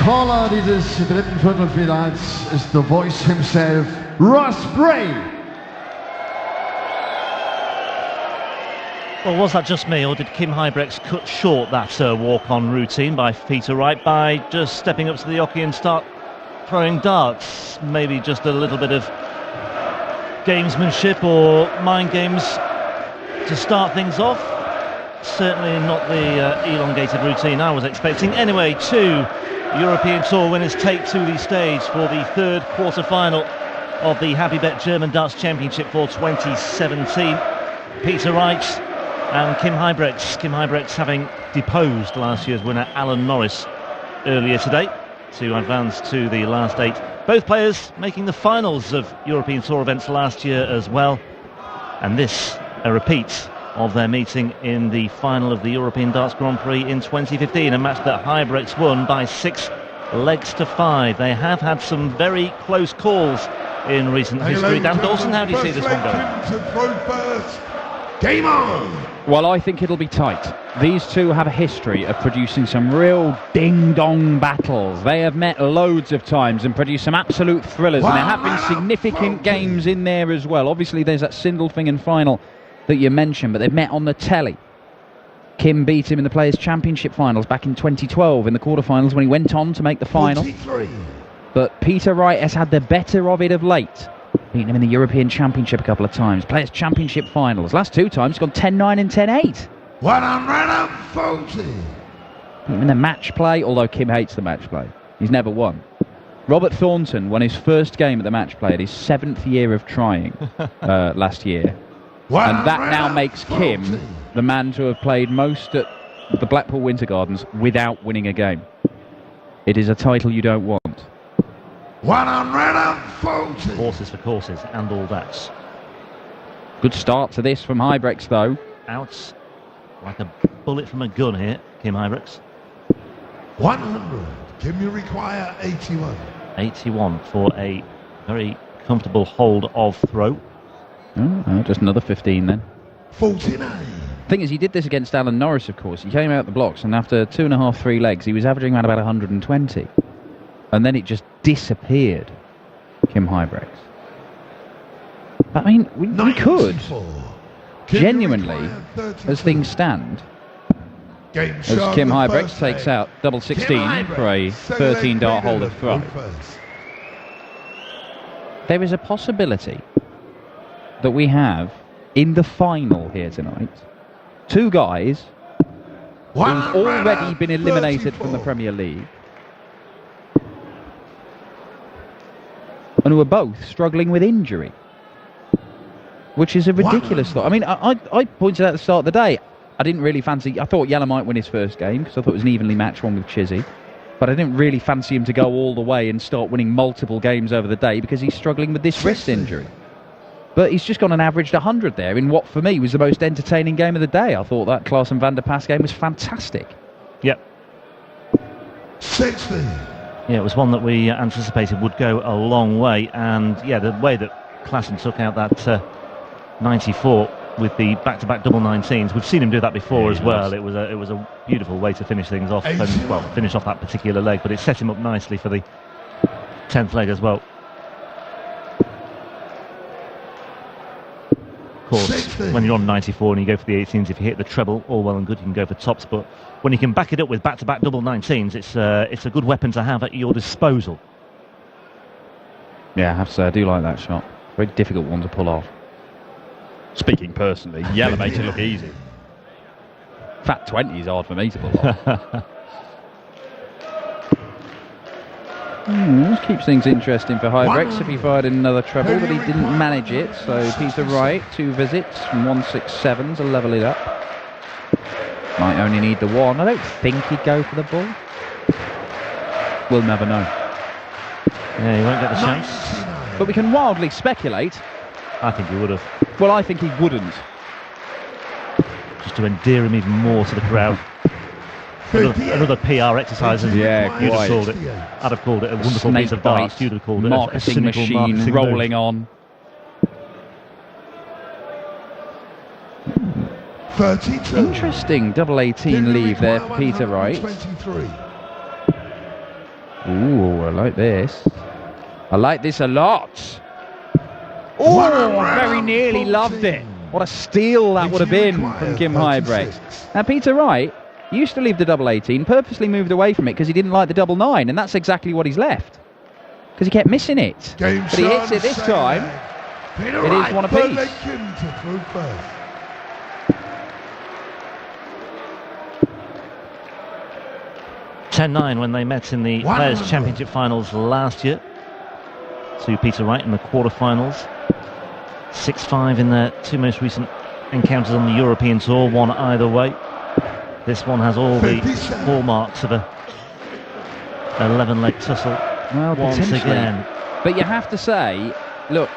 Caller dieses dritten Viertelfinals ist the voice himself, Ross Bray. Well, was that just me, or did Kim Huybrechts cut short that walk-on routine by Peter Wright by just stepping up to the oche and start throwing darts? Maybe just a little bit of gamesmanship or mind games to start things off. Certainly not the elongated routine I was expecting. Anyway, 2 European Tour winners take to the stage for the third quarter-final of the Huybrechts German Darts Championship for 2017. Peter Wright and Kim Huybrechts. Kim Huybrechts having deposed last year's winner Alan Norris earlier today to advance to the last 8. Both players making the finals of European Tour events last year as well. And this, a repeat of their meeting in the final of the European Darts Grand Prix in 2015, a match that Huybrechts won by 6 legs to 5. They have had some very close calls in recent history. Dan Dawson, how do you see this one going? Game on! Well, I think it'll be tight. These two have a history of producing some real ding-dong battles. They have met loads of times and produced some absolute thrillers, and there have been significant games in there as well. Obviously, there's that Sindelfingen final that you mentioned, but they've met on the telly. Kim beat him in the Players' Championship finals back in 2012 in the quarterfinals when he went on to make the final. 43. But Peter Wright has had the better of it of late. Beaten him in the European Championship a couple of times. Players' Championship finals. Last 2 times, gone 10-9 and 10-8. 140. Beat him in the match play, although Kim hates the match play. He's never won. Robert Thornton won his first game at the match play at his 7th year of trying last year. And that now makes Kim the man to have played most at the Blackpool Winter Gardens without winning a game. It is a title you don't want. 140. Horses for courses and all that. Good start to this from Huybrechts, though. Out like a bullet from a gun here, Kim Huybrechts. 100. Kim, you require 81. 81 for a very comfortable hold of throw. Oh, just another 15 then. 49. Thing is, he did this against Alan Norris, of course. He came out the blocks, and after 2.5, 3 legs, he was averaging around about 120. And then it just disappeared, Kim Huybrechts. I mean, we could, genuinely, as things stand, as Kim Huybrechts takes out double 16 for a 13-dart hold of throw, there is a possibility that we have, in the final here tonight, 2 guys who've already been eliminated from the Premier League and who are both struggling with injury, which is a ridiculous thought. I mean, I pointed out at the start of the day, I didn't really fancy... I thought Yella might win his first game, because I thought it was an evenly matched one with Chizzy. But I didn't really fancy him to go all the way and start winning multiple games over the day, because he's struggling with this wrist injury. But he's just gone and averaged 100 there in what, for me, was the most entertaining game of the day. I thought that Klaassen van der Pas game was fantastic. Yep. 60. Yeah, it was one that we anticipated would go a long way, and yeah, the way that Klaassen took out that 94 with the back-to-back double 19s, we've seen him do that before as well. It was a beautiful way to finish things off, and well, finish off that particular leg, but it set him up nicely for the 10th leg as well. Of course, when you're on 94 and you go for the 18s, if you hit the treble, all well and good, you can go for tops, but when you can back it up with back-to-back double 19s, it's a good weapon to have at your disposal. Yeah, I have to say, I do like that shot. Very difficult one to pull off. Speaking personally, Yella makes it look easy. Fat 20 is hard for me to pull off. This keeps things interesting for Huybrechts if he fired another treble, but he didn't manage it. So Peter Wright, 2 visits from 167 to level it up. Might only need the 1. I don't think he'd go for the ball. We'll never know. Yeah, he won't get the chance. But we can wildly speculate. I think he would have. Well, I think he wouldn't. Just to endear him even more to the crowd. Another PR exercise, yeah, you'd have called it. I'd have called it a wonderful piece of darts. You'd have called it marketing machine rolling on. 32. Interesting double 18 leave there for Peter Wright. Ooh, I like this. I like this a lot. Oh, very nearly loved it. What a steal that would have been from Kim Huybrechts. Now, Peter Wright used to leave the double 18, purposely moved away from it because he didn't like the double 9, and that's exactly what he's left. Because he kept missing it. But he hits it this time. It is one apiece. 10-9 when they met in the Players' Championship finals last year. To Peter Wright in the quarterfinals. 6-5 in their two most recent encounters on the European Tour, one either way. This one has all the hallmarks of a 11-leg tussle once again. But you have to say, look,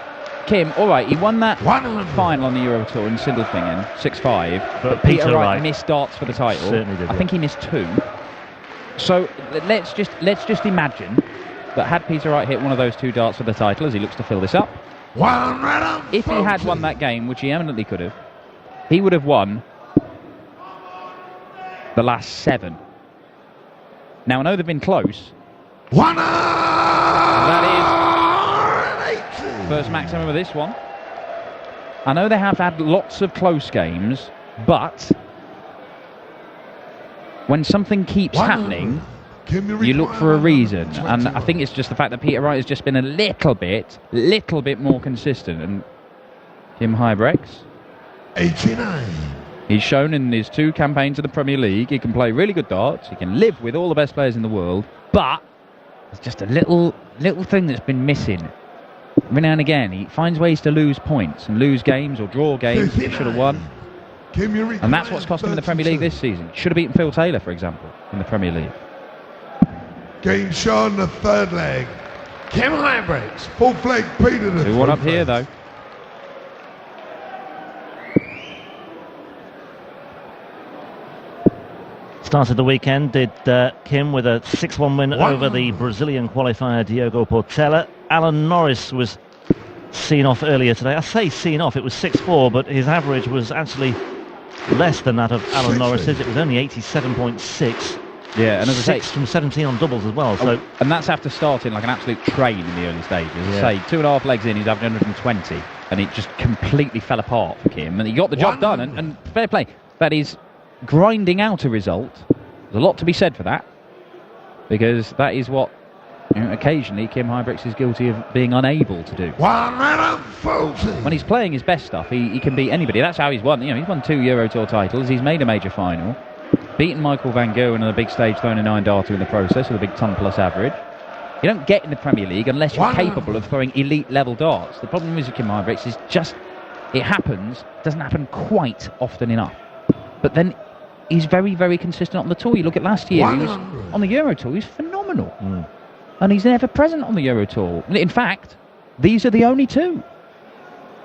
Kim, all right, he won that final on the Euro Tour in Sindelfingen, 6-5. But Peter Wright missed darts for the title. Certainly did. I think he missed 2. So let's just imagine that had Peter Wright hit one of those 2 darts for the title, as he looks to fill this up, if he had won that game, which he eminently could have, he would have won the last 7. Now, I know they've been close. That is first maximum of this one. I know they have had lots of close games, but when something keeps happening, you look for a reason, and I think it's just the fact that Peter Wright has just been a little bit more consistent. And Kim Huybrechts, 89. He's shown in his 2 campaigns of the Premier League he can play really good darts, he can live with all the best players in the world, but there's just a little thing that's been missing. Every now and again he finds ways to lose points and lose games or draw games that he should have won. And that's what's cost him in the Premier League this season. Should have beaten Phil Taylor, for example, in the Premier League. Game shown the 3rd leg. Kim Huybrechts, 4th leg, Peter the 2-1 up here, though. Started the weekend, did Kim, with a 6-1 win over the Brazilian qualifier Diogo Portela. Alan Norris was seen off earlier today. I say seen off, it was 6-4, but his average was actually less than that of Alan Norris's. It was only 87.6. Yeah, and as I say, 6 from 17 on doubles as well. So, and that's after starting like an absolute train in the early stages. As I say, 2.5 legs in, he's averaging 120, and it just completely fell apart for Kim. And he got the job done, and fair play. That is grinding out a result. There's a lot to be said for that, because that is what occasionally Kim Huybrechts is guilty of being unable to do. When he's playing his best stuff, he can beat anybody. That's how he's won. He's won 2 Euro Tour titles. He's made a major final. Beaten Michael van Gerwen on a big stage, throwing a 9-darter in the process with a big ton-plus average. You don't get in the Premier League unless you're capable of throwing elite-level darts. The problem is with Kim Huybrechts is just, it happens, doesn't happen quite often enough. But then he's very, very consistent on the tour. You look at last year, he was on the Euro Tour, he's phenomenal. And he's never present on the Euro Tour. In fact, these are the only 2.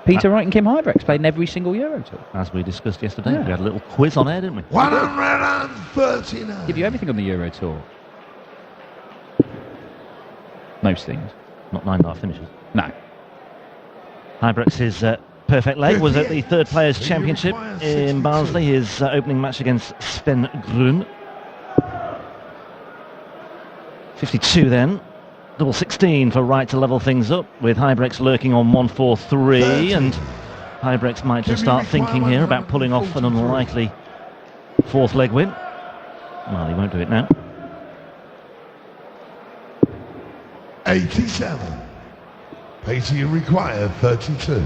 Peter Wright and Kim Huybrechts played in every single Euro Tour. As we discussed yesterday, we had a little quiz on air, didn't we? 139. Give you everything on the Euro Tour. Most things. Not 9-dar finishes. No. Huybrechts' perfect leg was at the 3rd Players' Championship in Barnsley, his opening match against Sven Grun. 52 then. Double 16 for Wright to level things up, with Huybrechts lurking on 1-4-3, and Huybrechts might just start thinking here about pulling off an unlikely 4th leg win. Well, he won't do it now. 87. Pacey required 32.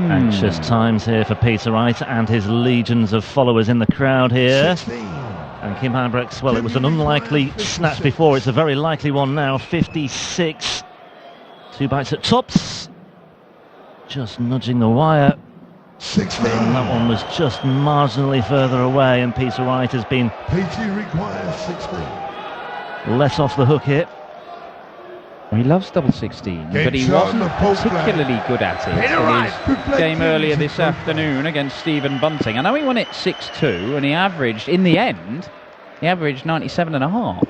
Anxious times here for Peter Wright and his legions of followers in the crowd here. 16. And Kim Huybrechts, well, it was an unlikely snatch before, it's a very likely one now. 56. 2 bites at tops. Just nudging the wire. 16. And that one was just marginally further away, and Peter Wright has been Pacey requires 16. let off the hook here. He loves double 16, but he wasn't particularly good at it in his game earlier this afternoon against Stephen Bunting. I know he won it 6-2, and he averaged, in the end, he averaged 97.5.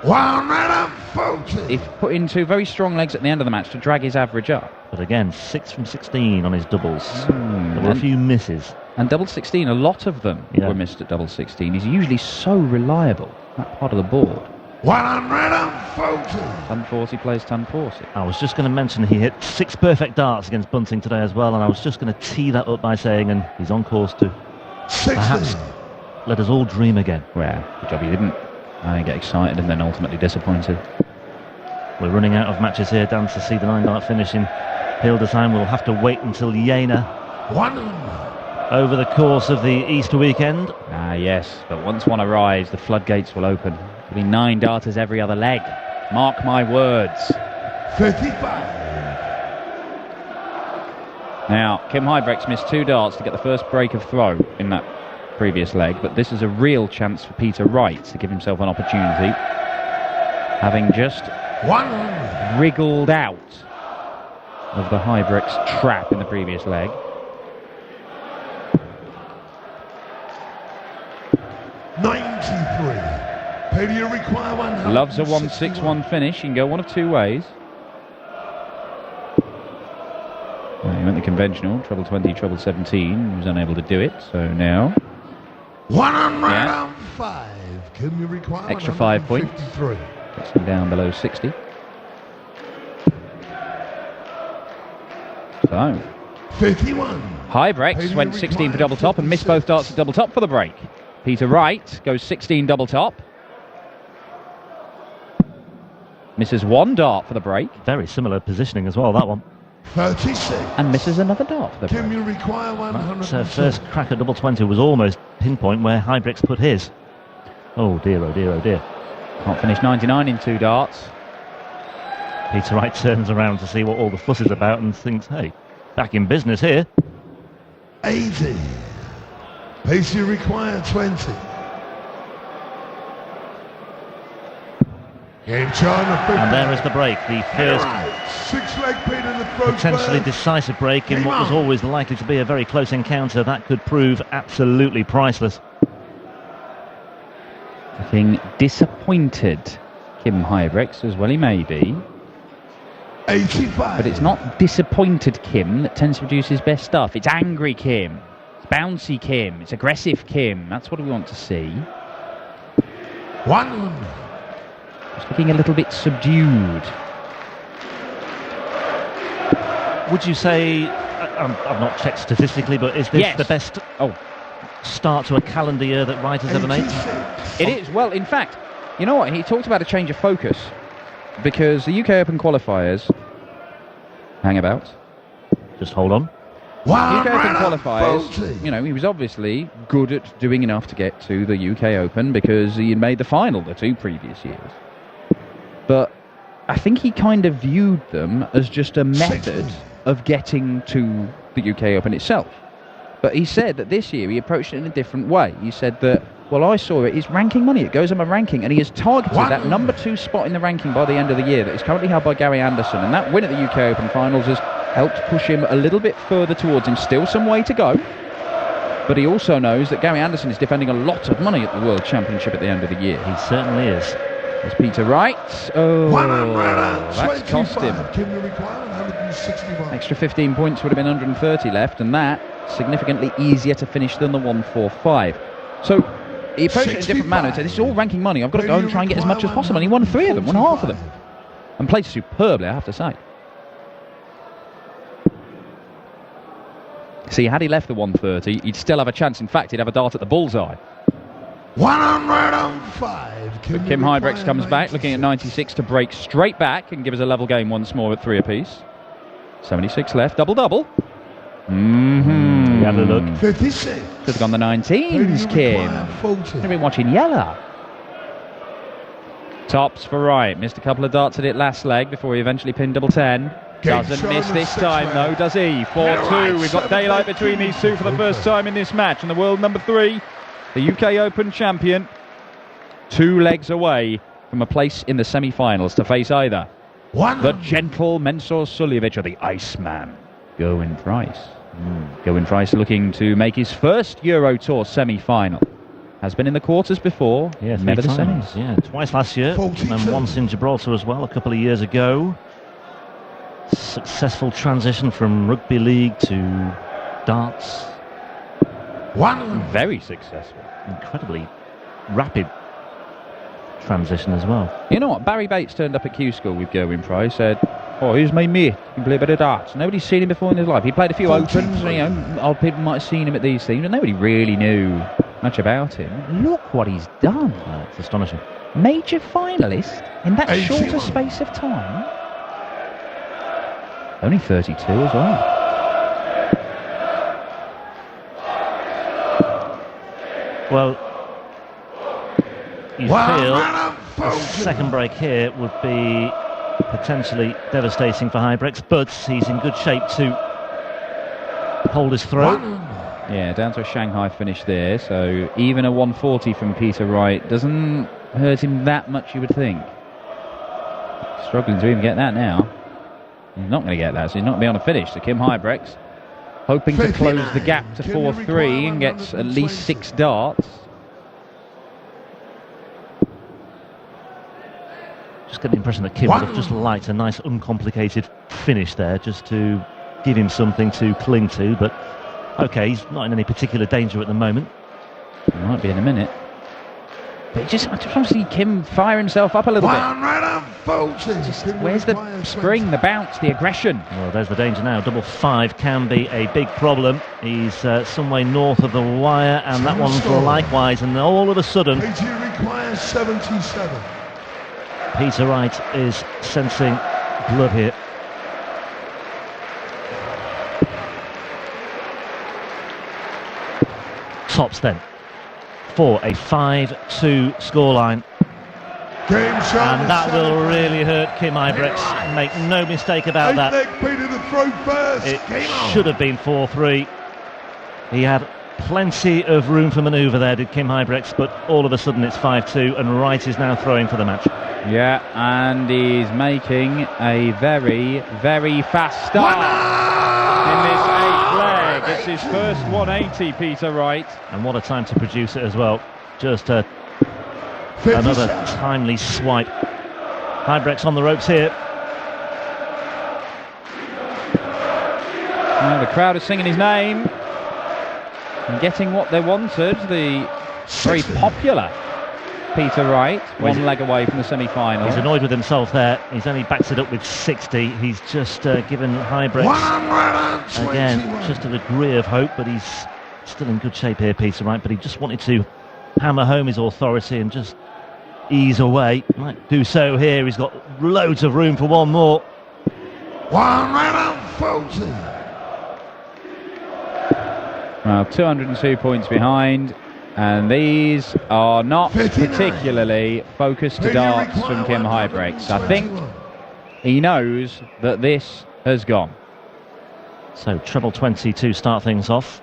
140. He put in 2 very strong legs at the end of the match to drag his average up. But again, 6 from 16 on his doubles. There were a few misses. And double 16, a lot of them were missed at double 16. He's usually so reliable, that part of the board. 140. Ton 40 plays ton 40. I was just going to mention he hit 6 perfect darts against Bunting today as well, and I was just going to tee that up by saying, and he's on course to 60. perhaps let us all dream again. Well, good job he didn't. I get excited and then ultimately disappointed. We're running out of matches here, Dan, to see the 9-dart finish in Hildesheim. We'll have to wait until Jena 100. over the course of the Easter weekend. Ah, yes, but once one arrives, the floodgates will open. There'll be 9 darters every other leg. Mark my words. 55. Now, Kim Huybrechts missed 2 darts to get the first break of throw in that previous leg, but this is a real chance for Peter Wright to give himself an opportunity, having just 100. wriggled out of the Huybrechts trap in the previous leg. 93. Pay do you require 100? Loves a 1-6-1 finish. You can go one of 2 ways. Well, he went the conventional, treble 20, treble 17. He was unable to do it, so now 105. Can you require extra 5 points. 153? Gets him down below 60. So 51. Huybrechts went 16 for double top and missed both darts at double top for the break. Peter Wright goes 16 double top. Misses 1 dart for the break. Very similar positioning as well, that one. 36. And misses another dart for the Can break. you require 100? So first crack at double 20 was almost pinpoint where Huybrechts put his. Oh dear, oh dear, oh dear. Can't finish 99 in 2 darts. Peter Wright turns around to see what all the fuss is about and thinks, hey, back in business here. 80. Pace you require 20. Game China 50. And there is the break, the first 6-leg beat in the throat. potentially decisive break in what was always likely to be a very close encounter. That could prove absolutely priceless. Looking disappointed, Kim Huybrechts, as well he may be. 85. But it's not disappointed Kim that tends to produce his best stuff. It's angry Kim. It's bouncy Kim. It's aggressive Kim. That's what we want to see. 100. Just looking a little bit subdued. Would you say, I've not checked statistically, but is this the best start to a calendar year that Wright has ever made? It is. Well, in fact, you know what? He talked about a change of focus because the UK Open qualifiers hang about. Just hold on. The UK Open qualifiers, you know, he was obviously good at doing enough to get to the UK Open because he had made the final the 2 previous years. But I think he kind of viewed them as just a method of getting to the UK Open itself. But he said that this year he approached it in a different way. He said that, well, I saw it, it's ranking money, it goes on my ranking, and he has targeted that number 2 spot in the ranking by the end of the year that is currently held by Gary Anderson, and that win at the UK Open Finals has helped push him a little bit further towards him. Still some way to go, but he also knows that Gary Anderson is defending a lot of money at the World Championship at the end of the year. He certainly is. There's Peter Wright. Oh, that's cost him. Extra 15 points would have been 130 left, and that significantly easier to finish than the 145. So he approached it in a different manner and said, this is all ranking money, I've got to go and try and get as much as possible. And he won 3 of them, won half of them, and played superbly, I have to say. See, had he left the 130, he'd still have a chance. In fact, he'd have a dart at the bullseye. 105. But Kim Huybrechts comes back, looking at 96 to break straight back and give us a level game once more at 3 apiece. 76 left, double-double. You have a look. 56. Should have gone the 19s, Kim. Should have been watching yellow. Tops for Wright. Missed a couple of darts at it last leg before he eventually pinned double 10. Doesn't miss this time, though, does he? 4-2. We've got daylight between these two for the first time in this match. And the world number 3, the UK Open champion, 2 legs away from a place in the semi-finals to face either the gentle Mensur Suljovic or the Iceman, Gerwyn Price. Gerwyn Price looking to make his first Euro Tour semi-final. Has been in the quarters before, never the semis. Yeah, twice last year, and then once in Gibraltar as well a couple of years ago. Successful transition from rugby league to darts. 1. Very successful. Incredibly rapid transition as well. You know what? Barry Bates turned up at Q School with Gerwin Price, said, "Oh, here's my mate. He can play a bit of darts." Nobody's seen him before in his life. He played a few opens, you know, old people might have seen him at these things, but nobody really knew much about him. Look what he's done. It's astonishing. Major finalist in that 81. shorter space of time. Only 32 as well. Well, you One feel man the unfolded. second break here would be potentially devastating for Huybrechts, but he's in good shape to hold his throat. 1. Yeah, down to a Shanghai finish there, so even a 140 from Peter Wright doesn't hurt him that much, you would think. Struggling to even get that now. He's not going to get that, so he's not going to be on a finish. So Kim Huybrechts hoping to close the gap to 4-3 and gets at least 6 darts. Just get the impression that Kim would have just liked a nice uncomplicated finish there, just to give him something to cling to, but okay, he's not in any particular danger at the moment. He might be in a minute. But I just want to see Kim fire himself up a little bit. 1 right unfolded. Where's the spring, the bounce, the aggression? Well, there's the danger now. Double 5 can be a big problem. He's some way north of the wire, and that one's likewise, and all of a sudden AT requires 77. Peter Wright is sensing blood here. Tops then for a 5-2 scoreline. Game shot. And that will really hurt Kim Huybrechts. Make no mistake about that. Leg Peter to throw first. It Game on. should have been 4-3. He had plenty of room for manoeuvre there, did Kim Huybrechts, but all of a sudden it's 5-2, and Wright is now throwing for the match. Yeah, and he's making a very, very fast start in this 8th leg. It's his first 180, Peter Wright. And what a time to produce it as well. Just another timely swipe. Huybrechts on the ropes here. Now the crowd is singing his name and getting what they wanted. The very popular Peter Wright, one leg away from the semi-final. He's annoyed with himself there. He's only backed it up with 60. He's just given Huybrechts, again, just a degree of hope, but he's still in good shape here, Peter Wright. But he just wanted to hammer home his authority and just ease away. Might do so here. He's got loads of room for one more. 1 right unfolded. Well, 202 points behind. And these are not 59. particularly focused darts from Kim Huybrechts. I think he knows that this has gone. So treble 20 to start things off.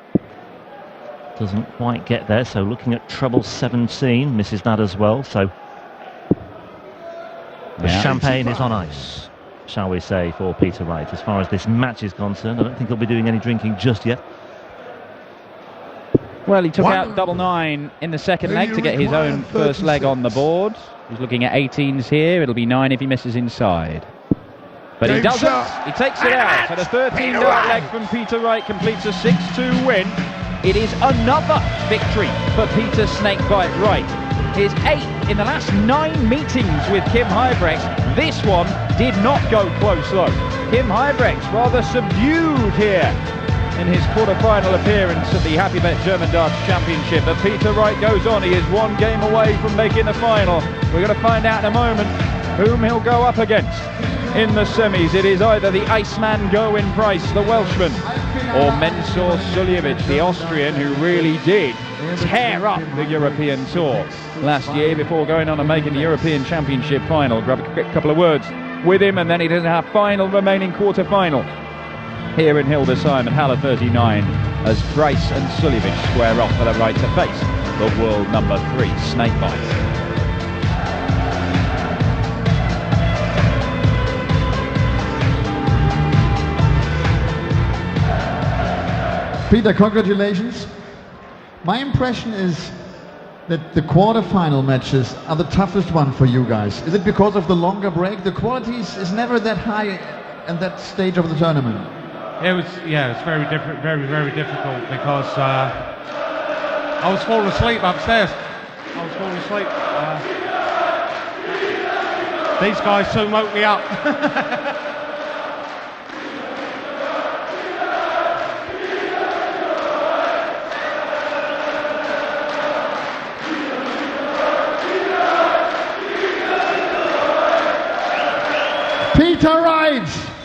Doesn't quite get there, so looking at treble 17, misses that as well. So the champagne is on ice, shall we say, for Peter Wright. As far as this match is concerned, I don't think he'll be doing any drinking just yet. Well, he took out double 9 in the second leg to get his own first leg on the board. He's looking at 18s here. It'll be 9 if he misses inside. But he doesn't. He takes it out. And a 13-dart leg from Peter Wright completes a 6-2 win. It is another victory for Peter Snakebite Wright. His 8th in the last 9 meetings with Kim Huybrechts. This one did not go close though. Kim Huybrechts rather subdued here in his quarter-final appearance at the Happy Bet German Darts Championship. But Peter Wright goes on. He is 1 game away from making the final. We're going to find out in a moment whom he'll go up against in the semis. It is either the Iceman Gerwin Price, the Welshman, or Mensur Suljovic, the Austrian, who really did tear up the European Tour last year before going on and making the European Championship final. Grab a quick couple of words with him, and then it is our final remaining quarter-final here in Hildesheim at Halle 39 as Price and Suljovic square off for the right to face the world number 3 Snakebite. Peter, congratulations. My impression is that the quarter-final matches are the toughest one for you guys. Is it because of the longer break? The quality is never that high at that stage of the tournament. It's very different, very difficult because I was falling asleep upstairs. I was falling asleep. These guys soon woke me up. Peter Wright